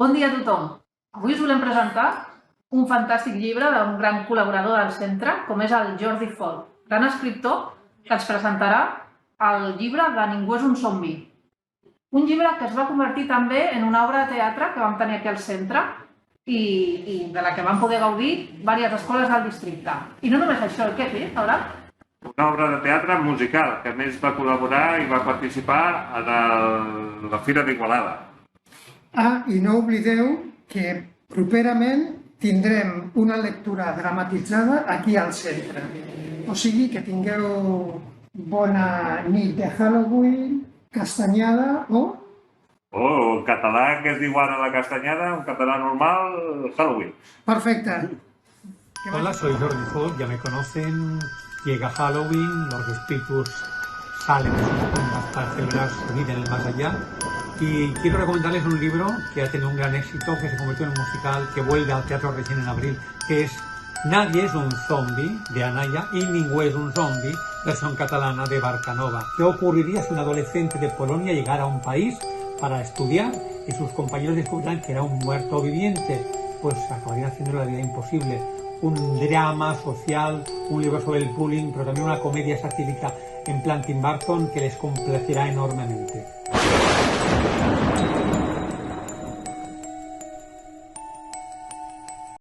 Bon dia a tothom. Avui us volem presentar un fantàstic llibre d'un gran col·laborador del centre, com és el Jordi Folch, gran escriptor que ens presentarà el llibre de Ningú és un zombi. Un llibre que es va convertir també en una obra de teatre que vam tenir aquí al centre i de la que vam poder gaudir diverses escoles del districte. I no només això, què té, Abraham? Una obra de teatre musical, que a més va col·laborar i va participar en la Fira d'Igualada. I no oblideu que properament tindrem una lectura dramatitzada aquí al centre. O sigui que tingueu bona nit de Halloween, castanyada o... En català, que es diu ara la castanyada, en català normal, Halloween. Perfecte. Hola, soy Jordi Folch, ya me conocen. Llega Halloween, los espíritus salen de sus tumbas para celebrar su vida en el más allá. Y quiero recomendarles un libro que ha tenido un gran éxito, que se convirtió en un musical, que vuelve al teatro recién en abril, que es Nadie es un zombi, de Anaya, y Ningú es un zombi, versión catalana de Barcanova. ¿Qué ocurriría si un adolescente de Polonia llegara a un país para estudiar y sus compañeros descubrieran que era un muerto viviente? Pues acabarían haciéndole la vida imposible. Un drama social, un libro sobre el bullying, pero también una comedia satírica en plan Tim Burton que les complacerá enormemente.